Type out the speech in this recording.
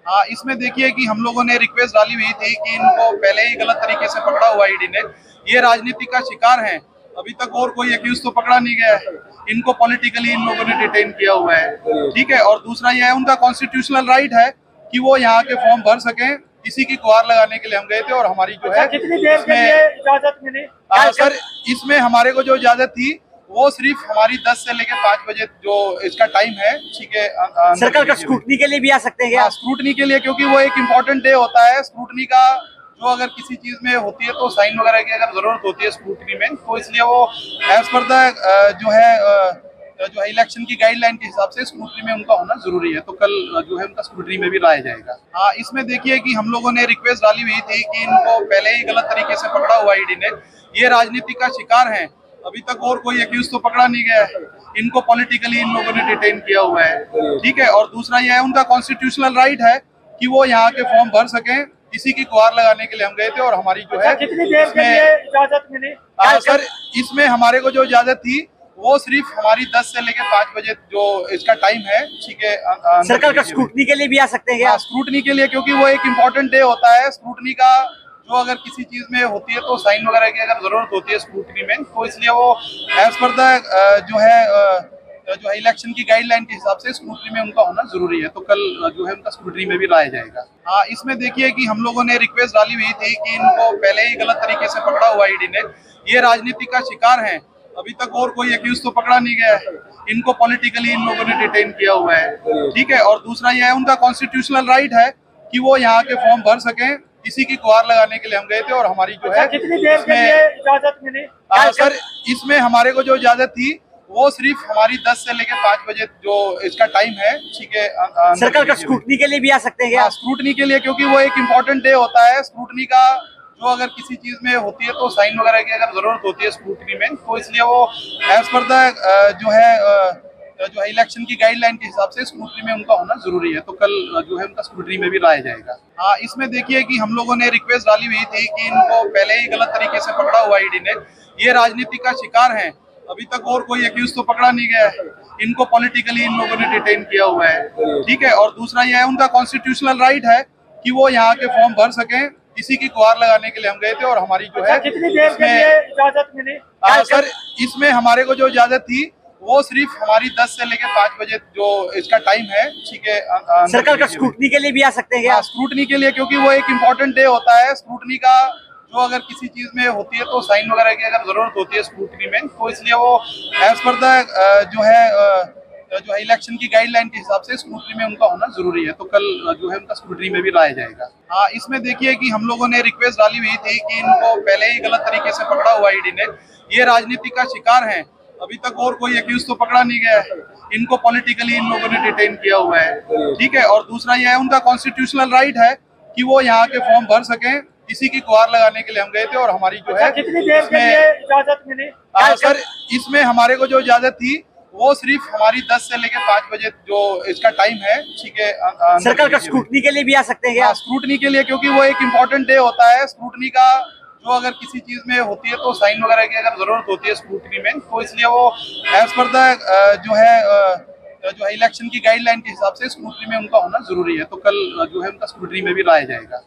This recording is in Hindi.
हाँ, इसमें देखिए कि हम लोगों ने रिक्वेस्ट डाली हुई थी कि इनको पहले ही गलत तरीके से पकड़ा हुआ ईडी ने। ये राजनीति का शिकार हैं। अभी तक और कोई एक्यूज तो पकड़ा नहीं गया है। इनको पॉलिटिकली इन लोगों ने डिटेन किया हुआ है, ठीक है। और दूसरा यह है, उनका कॉन्स्टिट्यूशनल राइट है कि वो यहाँ के फॉर्म भर सकें। इसी की गुहार लगाने के लिए हम गए थे और हमारी जो है कितनी देर के लिए इजाजत मिली? सर, इसमें हमारे को जो इजाजत थी वो सिर्फ हमारी 10 से लेकर 5 बजे जो इसका टाइम है, ठीक है। सरकार का स्क्रूटनी के लिए भी आ सकते हैं क्या? स्क्रूटनी के लिए, क्योंकि वो एक इम्पोर्टेंट डे होता है स्क्रूटनी का। जो अगर किसी चीज में होती है तो साइन वगैरह की अगर जरूरत होती है स्क्रूटनी में, तो इसलिए वो एज पर द जो है इलेक्शन की गाइडलाइन के हिसाब से स्क्रूटनी में उनका होना जरूरी है। तो कल जो है उनका स्क्रूटनी में भी लाया जाएगा। हाँ, इसमें देखिए कि हम लोगों ने रिक्वेस्ट डाली हुई थी कि इनको पहले ही गलत तरीके से पकड़ा हुआ ईडी ने। ये राजनीति का शिकार हैं। अभी तक और कोई एक्यूज तो पकड़ा नहीं गया है। इनको पॉलिटिकली इन लोगों ने डिटेन किया हुआ है, ठीक है। और दूसरा यह है, उनका कॉन्स्टिट्यूशनल राइट है कि वो यहाँ के फॉर्म भर सकें। इसी की गुहार लगाने के लिए हम गए थे और हमारी जो है कितनी देर के लिए इजाजत मिली? सर, इसमें हमारे को जो इजाजत थी वो सिर्फ हमारी 10 से लेकर 5 बजे जो इसका टाइम है, ठीक है। सरकार का स्क्रूटनी के लिए भी आ सकते हैं क्या? स्क्रूटनी के लिए, क्योंकि वो एक इम्पोर्टेंट डे होता है स्क्रूटनी का। जो अगर किसी चीज में होती है तो साइन वगैरह की अगर जरूरत होती है स्क्रूटनी में, तो इसलिए वो एज पर द जो है इलेक्शन की गाइडलाइन के हिसाब से स्क्रूटनी में उनका होना जरूरी है। तो कल जो है उनका स्क्रूटनी में भी लाया जाएगा। हाँ, इसमें देखिए कि हम लोगों ने रिक्वेस्ट डाली हुई थी कि इनको पहले ही गलत तरीके से पकड़ा हुआ ईडी ने। ये राजनीति का शिकार हैं। अभी तक और कोई एक्यूज तो पकड़ा नहीं गया है। इनको पॉलिटिकली इन लोगों ने डिटेन किया हुआ है, ठीक है। और दूसरा यह है, उनका कॉन्स्टिट्यूशनल राइट है कि वो यहाँ के फॉर्म भर सकें। इसी की गुहार लगाने के लिए हम गए थे और हमारी जो है कितनी देर के लिए इजाजत मिली? सर, इसमें हमारे को जो इजाजत थी वो सिर्फ हमारी 10 से लेकर 5 बजे जो इसका टाइम है, ठीक है। सरकार का स्क्रूटनी के लिए भी आ सकते हैं क्या? स्क्रूटनी के लिए, क्योंकि वो एक इम्पोर्टेंट डे होता है स्क्रूटनी का। जो अगर किसी चीज में होती है तो साइन वगैरह की अगर जरूरत होती है स्क्रूटनी में, तो इसलिए वो एज पर द जो है इलेक्शन की गाइडलाइन के हिसाब से स्क्रूटनी में उनका होना जरूरी है। तो कल जो है उनका स्क्रूटनी में भी लाया जाएगा। हाँ, इसमें देखिए कि हम लोगों ने रिक्वेस्ट डाली हुई थी कि इनको पहले ही गलत तरीके से पकड़ा हुआ ईडी ने। ये राजनीति का शिकार हैं। अभी तक और कोई एक्यूज तो पकड़ा नहीं गया है। इनको पॉलिटिकली इन लोगों ने डिटेन किया हुआ है, ठीक है। और दूसरा यह है, उनका कॉन्स्टिट्यूशनल राइट है कि वो यहाँ के फॉर्म भर सकें। इसी की गुहार लगाने के लिए हम गए थे और हमारी जो है कितनी देर के लिए इजाजत मिली? सर, इसमें हमारे को जो इजाजत थी वो सिर्फ हमारी 10 से लेकर 5 बजे जो इसका टाइम है, ठीक है। सरकार का स्क्रूटनी के लिए भी आ सकते हैं क्या? स्क्रूटनी के लिए, क्योंकि वो एक इम्पोर्टेंट डे होता है स्क्रूटनी का। जो अगर किसी चीज में होती है तो साइन वगैरह की अगर जरूरत होती है स्क्रूटनी में, तो इसलिए वो एज पर द जो है इलेक्शन की गाइडलाइन के हिसाब से स्क्रूटनी में उनका होना जरूरी है। तो कल जो है उनका स्क्रूटनी में भी लाया जाएगा। हाँ, इसमें देखिए कि हम लोगों ने रिक्वेस्ट डाली हुई थी कि इनको पहले ही गलत तरीके से पकड़ा हुआ ईडी ने। ये राजनीति का शिकार हैं। अभी तक और कोई एक्यूज तो पकड़ा नहीं गया है। इनको पॉलिटिकली इन लोगों ने डिटेन किया हुआ है, ठीक है। और दूसरा यह है, उनका कॉन्स्टिट्यूशनल राइट है कि वो यहाँ के फॉर्म भर सकें। इसी की गुहार लगाने के लिए हम गए थे और हमारी जो है कितनी देर के लिए इजाजत मिली? सर, इसमें हमारे को जो इजाजत थी वो सिर्फ हमारी 10 से लेकर 5 बजे जो इसका टाइम है, ठीक है। सरकार का स्क्रूटनी के लिए भी आ सकते हैं क्या? स्क्रूटनी के लिए, क्योंकि वो एक इम्पोर्टेंट डे होता है स्क्रूटनी का। जो अगर किसी चीज में होती है तो साइन वगैरह की अगर जरूरत होती है स्क्रूटनी में, तो इसलिए वो एज पर द जो है इलेक्शन की गाइडलाइन के हिसाब से स्क्रूटनी में उनका होना जरूरी है। तो कल जो है उनका स्क्रूटनी में भी लाया जाएगा।